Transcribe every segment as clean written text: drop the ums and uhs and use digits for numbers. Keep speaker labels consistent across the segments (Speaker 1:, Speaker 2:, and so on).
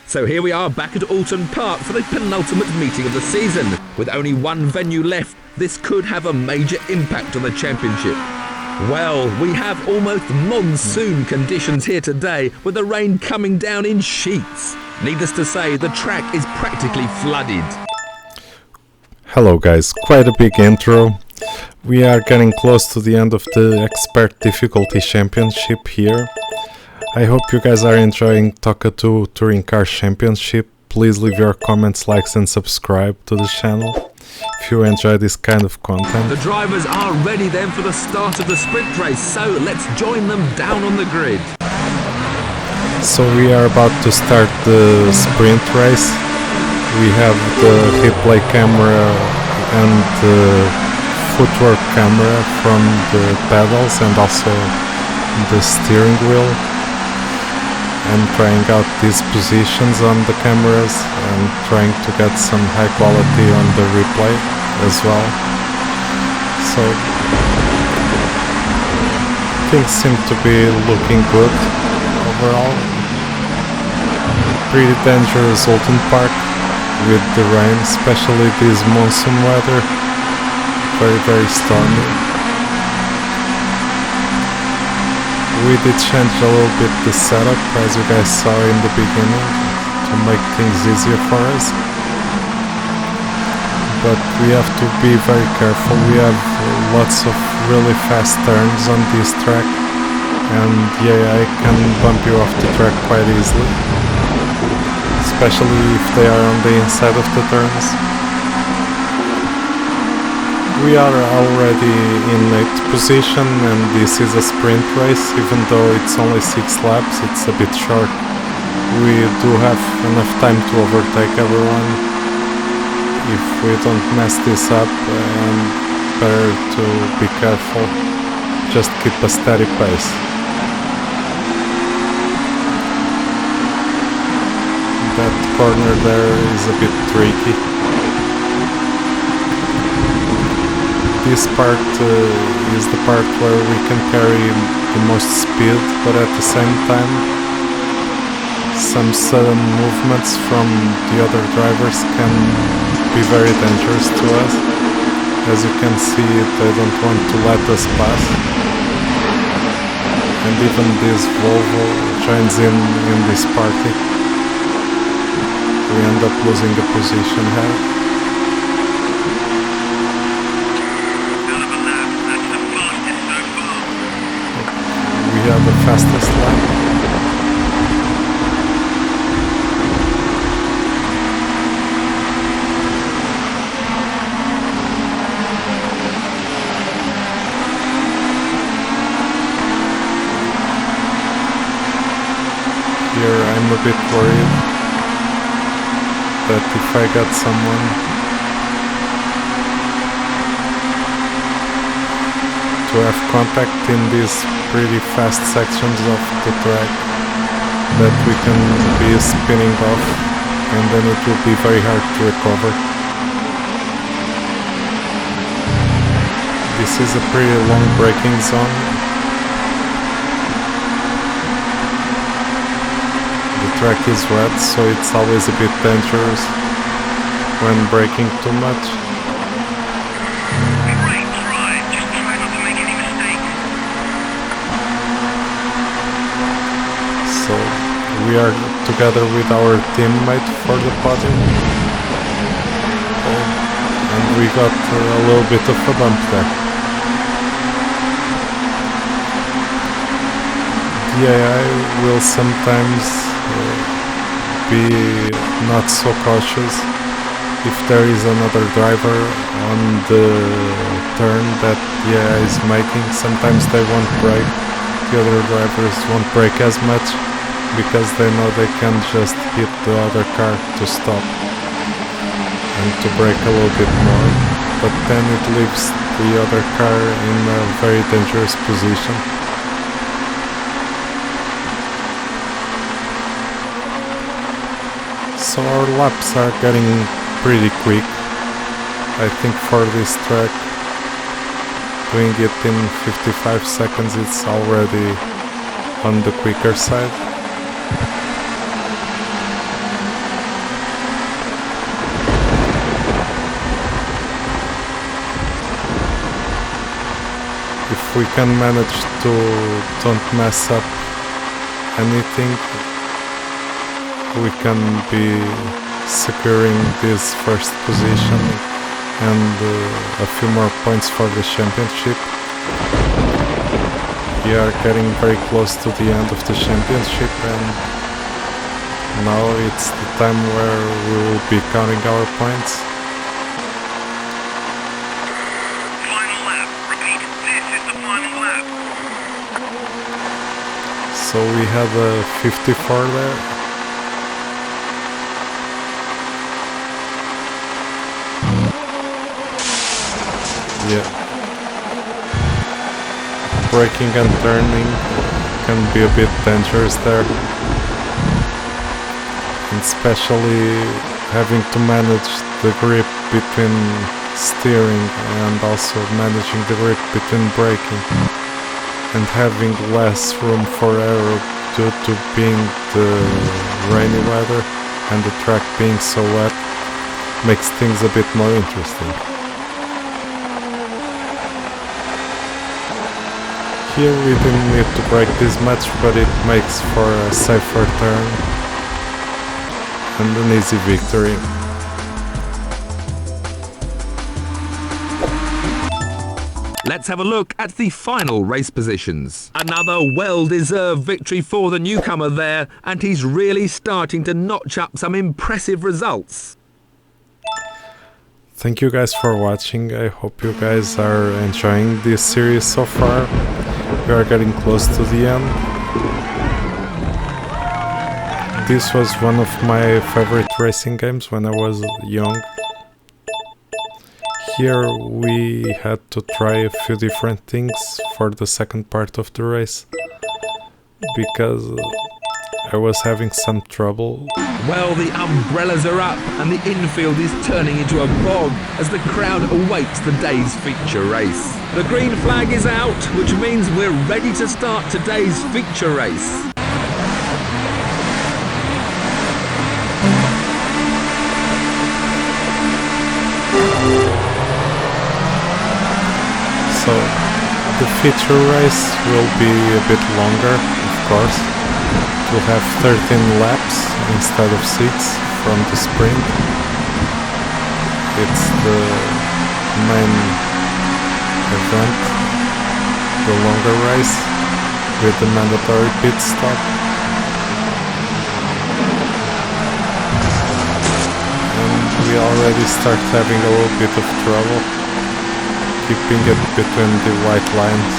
Speaker 1: So here we are back at Oulton Park for the penultimate meeting of the season. With only one venue left, this could have a major impact on the championship. Well, we have almost monsoon conditions here today, with the rain coming down in sheets. Needless to say, the track is practically flooded.
Speaker 2: Hello guys, quite a big intro. We are getting close to the end of the expert difficulty championship here. I hope you guys are enjoying TOCA 2 Touring Car Championship. Please leave your comments, likes and subscribe to the channel if you enjoy this kind of content.
Speaker 1: The drivers are ready then for the start of the sprint race, so let's join them down on the grid.
Speaker 2: So we are about to start the sprint race. We have the replay camera and the footwork camera from the pedals and also the steering wheel, and trying out these positions on the cameras and trying to get some high quality on the replay as well. So things seem to be looking good overall. Pretty dangerous Oulton Park with the rain, especially this monsoon weather. Very stormy. We did change a little bit the setup, as you guys saw in the beginning, to make things easier for us. But we have to be very careful. We have lots of really fast turns on this track, and yeah, I can bump you off the track quite easily, especially if they are on the inside of the turns. We are already in 8th position, and this is a sprint race. Even though it's only 6 laps, it's a bit short. We do have enough time to overtake everyone if we don't mess this up, and better to be careful. Just keep a steady pace. That corner there is a bit tricky. This part is the part where we can carry the most speed, but at the same time some sudden movements from the other drivers can be very dangerous to us. As you can see, they don't want to let us pass, and even this Volvo joins in this party. We end up losing a position here. We are the fastest lap. Here I'm a bit worried that if I got someone to have contact in these pretty fast sections of the track, that we can be spinning off, and then it will be very hard to recover. This is a pretty long braking zone. The track is wet, so it's always a bit dangerous when braking too much. So we are together with our teammate for the podium, and we got a little bit of a bump there. The AI will sometimes be not so cautious. If there is another driver on the turn that the AI is making, sometimes they won't brake. The other drivers won't brake as much, because they know they can just hit the other car to stop and to brake a little bit more, but then it leaves the other car in a very dangerous position. So our laps are getting pretty quick. I think for this track, doing it in 55 seconds it's already on the quicker side. we can manage to don't mess up anything, we can be securing this first position and a few more points for the championship. We are getting very close to the end of the championship, and now it's the time where we will be counting our points.
Speaker 3: Final lap. Repeat, this is the final lap.
Speaker 2: So we had a 54 there. Yeah. Braking and turning can be a bit dangerous there. And especially having to manage the grip between steering and also managing the grip between braking. And having less room for error due to being the rainy weather and the track being so wet makes things a bit more interesting. Here we didn't need to brake this much, but it makes for a safer turn and an easy victory.
Speaker 1: Let's have a look at the final race positions. Another well-deserved victory for the newcomer there, and he's really starting to notch up some impressive results.
Speaker 2: Thank you guys for watching. I hope you guys are enjoying this series so far. We are getting close to the end. This was one of my favorite racing games when I was young. Here we had to try a few different things for the second part of the race because I was having some trouble.
Speaker 1: Well, the umbrellas are up and the infield is turning into a bog as the crowd awaits the day's feature race. The green flag is out, which means we're ready to start today's feature race.
Speaker 2: So the feature race will be a bit longer, of course. It will have 13 laps instead of 6 from the sprint. It's the main event, the longer race with the mandatory pit stop. And we already start having a little bit of trouble keeping it between the white lines.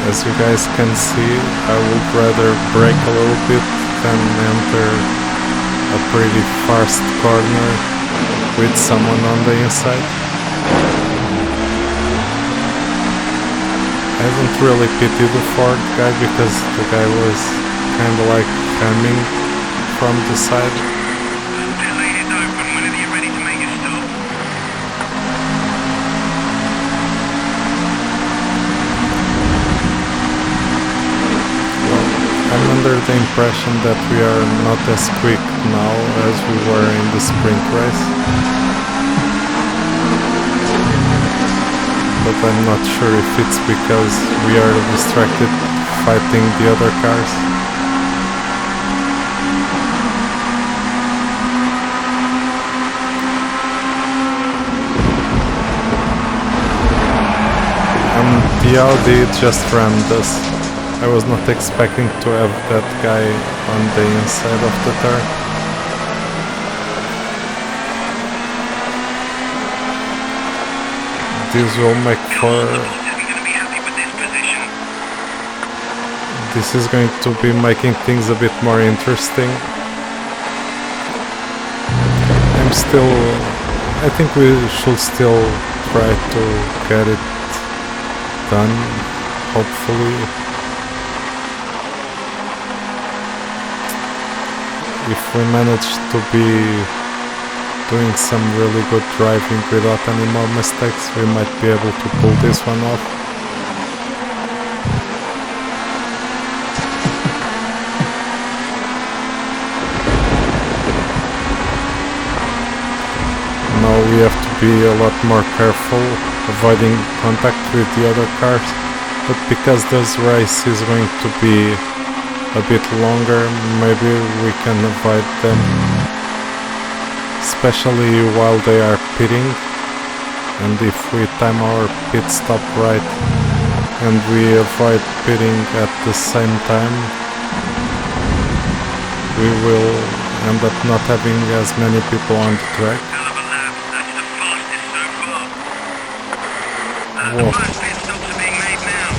Speaker 2: As you guys can see, I would rather brake a little bit than enter a pretty fast corner with someone on the inside. I don't really pity the Ford guy because the guy was kinda like coming from the side.
Speaker 3: Pit lane is open whenever you're ready to make a stop.
Speaker 2: I'm under the impression that we are not as quick now as we were in the sprint race. But I'm not sure if it's because we are distracted fighting the other cars. The Audi just rammed us. I was not expecting to have that guy on the inside of the turn. This will make for... This is going to be making things a bit more interesting. I think we should still try to get it done, hopefully. If we manage to be doing some really good driving without any more mistakes, we might be able to pull this one off. we have to be a lot more careful, avoiding contact with the other cars. But because this race is going to be a bit longer, maybe we can avoid them, especially while they are pitting. And if we time our pit stop right and we avoid pitting at the same time, we will end up not having as many people on the track.
Speaker 3: Hell of a lap. That's the fastest so far. The
Speaker 2: Whoa.
Speaker 3: first pit stops are being made now.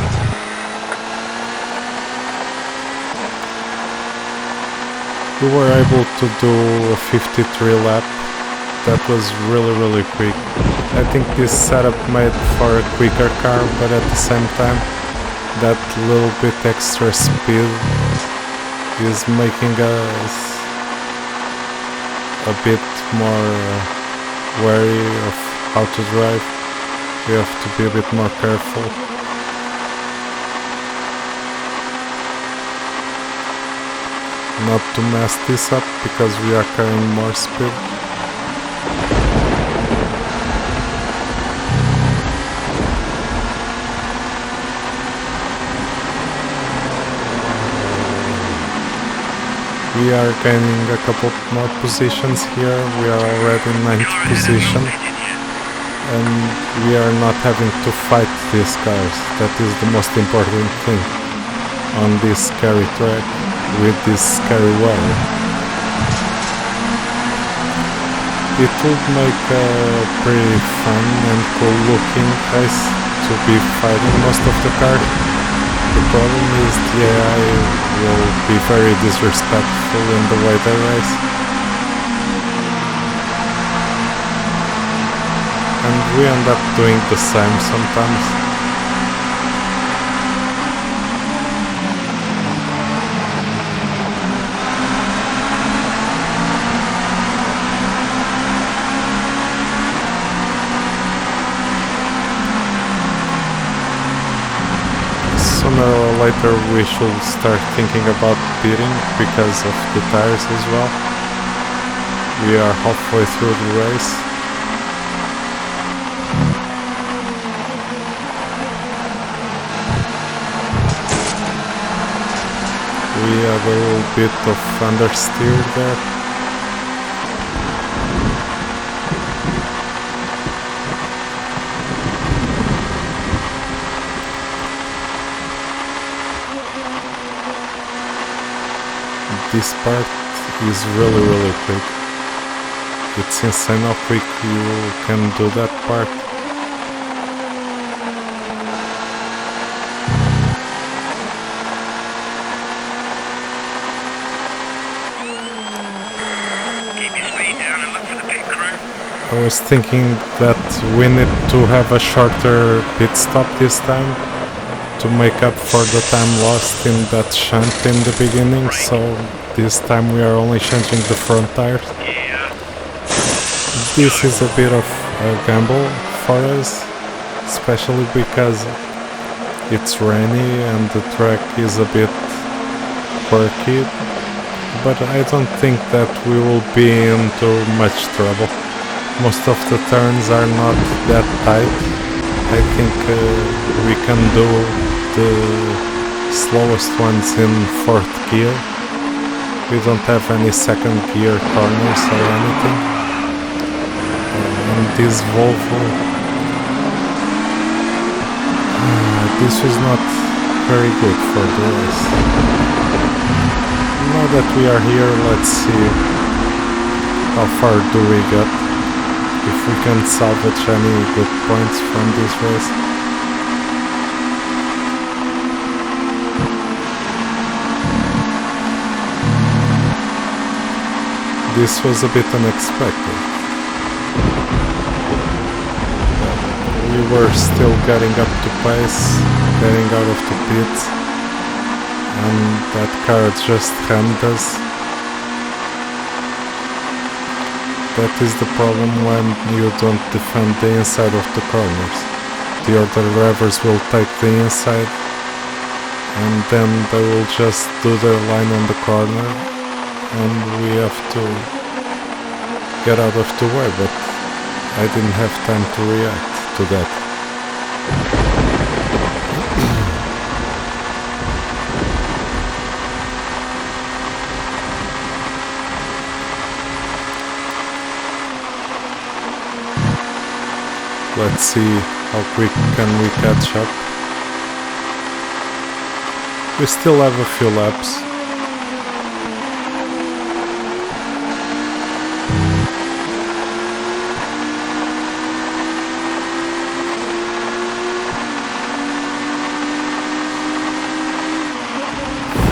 Speaker 2: We were able to do a 53 lap. That was really quick. I think this setup made for a quicker car, but at the same time that little bit extra speed is making us a bit more wary of how to drive. We have to be a bit more careful. Not to mess this up because we are carrying more speed. We are gaining a couple more positions here. We are already in 9th position. And we are not having to fight these cars. That is the most important thing on this scary track with this scary weather. It would make a pretty fun and cool looking race to be fighting most of the cars. The problem is the AI will be very disrespectful in the way they race. And we end up doing the same sometimes. Sooner or later we should start thinking about pitting because of the tires as well. We are halfway through the race. We have a little bit of understeer there. This part is really quick. It's insane how quick you can do that part.
Speaker 3: Keep your speed down and look for the pit crew.
Speaker 2: I was thinking that we need to have a shorter pit stop this time to make up for the time lost in that shunt in the beginning, so this time we are only changing the front tires. This is a bit of a gamble for us, especially because it's rainy and the track is a bit quirky, but I don't think that we will be into much trouble. Most of the turns are not that tight. I think we can do the slowest ones in 4th gear. We don't have any 2nd gear corners or anything. And this Volvo, this was not very good for the race. Now that we are here, let's see how far do we get, if we can salvage any good points from this race. This was a bit unexpected. We were still getting up to pace, getting out of the pit, and that car just rammed us. That is the problem when you don't defend the inside of the corners. The other drivers will take the inside and then they will just do their line on the corner and we have to get out of the way, but I didn't have time to react to that. Let's see how quick can we catch up. We still have a few laps.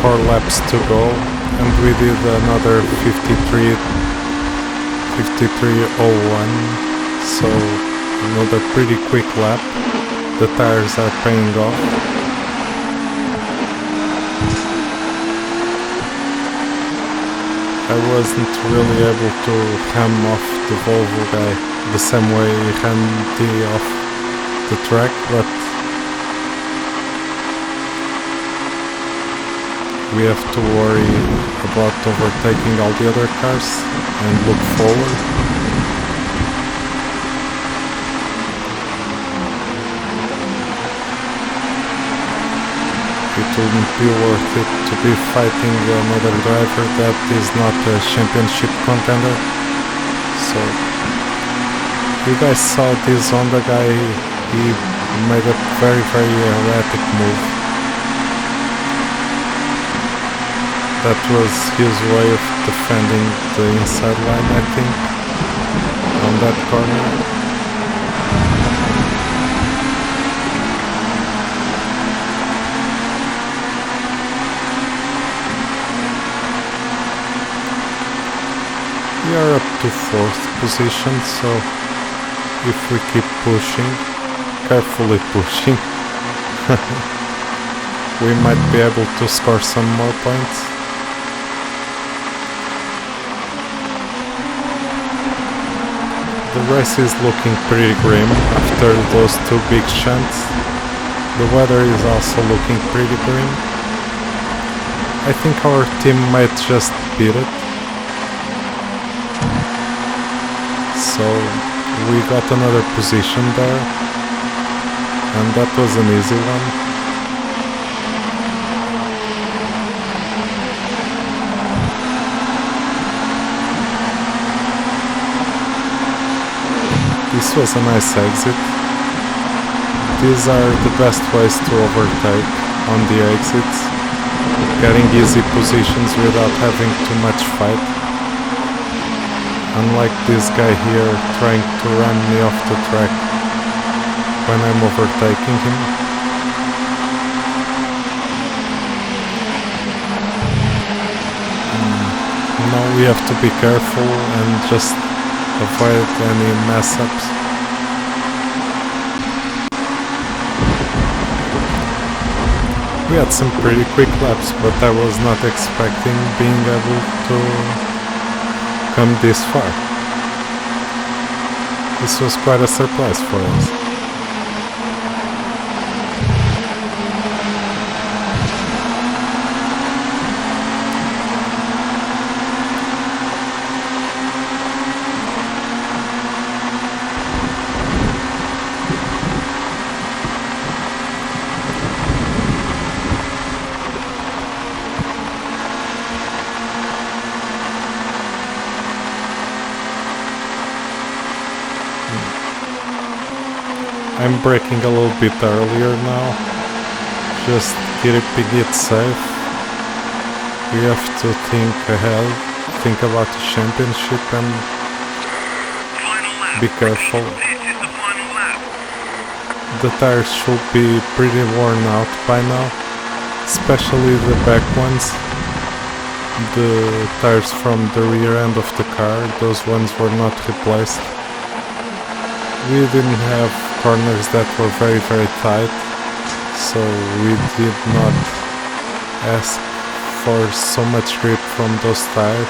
Speaker 2: Four laps to go, and we did another 53:01, so another pretty quick lap. The tires are paying off. I wasn't really able to ham off the Volvo guy the same way he hammed me off the track, but we have to worry about overtaking all the other cars and look forward. It wouldn't be worth it to be fighting another driver that is not a championship contender. So, you guys saw this Honda guy, he made a very erratic move. That was his way of defending the inside line, I think, on that corner. We are up to 4th position, so if we keep pushing, carefully pushing, we might be able to score some more points. The race is looking pretty grim after those two big shunts. The weather is also looking pretty grim. I think our team might just beat it. So we got another position there, and that was an easy one. This was a nice exit. These are the best ways to overtake on the exits, getting easy positions without having too much fight. Unlike this guy here trying to run me off the track when I'm overtaking him. Now we have to be careful and just avoid any mess-ups. We had some pretty quick laps, but I was not expecting being able to come this far. This was quite a surprise for us. I'm braking a little bit earlier now, just keeping it safe. We have to think ahead, think about the championship and be careful. The tires should be pretty worn out by now, especially the back ones. The tires from the rear end of the car, those ones were not replaced. We didn't have corners that were very tight, so we did not ask for so much grip from those tires.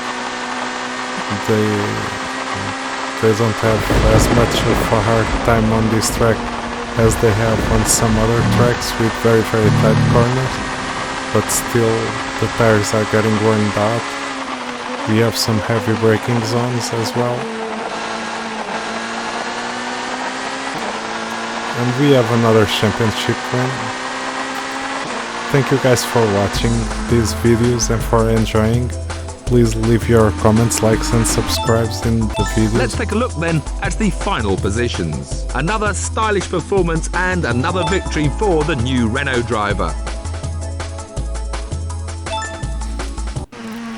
Speaker 2: They don't have as much of a hard time on this track as they have on some other tracks with very tight corners, but still the tires are getting worn out. We have some heavy braking zones as well. And we have another championship win. Thank you guys for watching these videos and for enjoying. Please leave your comments, likes and subscribes in the videos.
Speaker 1: Let's take a look then at the final positions. Another stylish performance and another victory for the new Renault driver.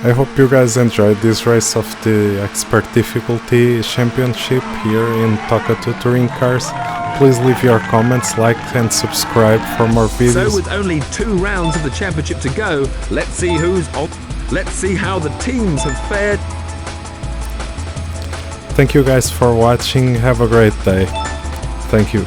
Speaker 2: I hope you guys enjoyed this race of the Expert Difficulty Championship here in TOCA 2 Touring Cars. Please leave your comments, like and subscribe for more videos.
Speaker 1: So with only 2 rounds of the championship to go, let's see who's on. Let's see how the teams have fared.
Speaker 2: Thank you guys for watching. Have a great day. Thank you.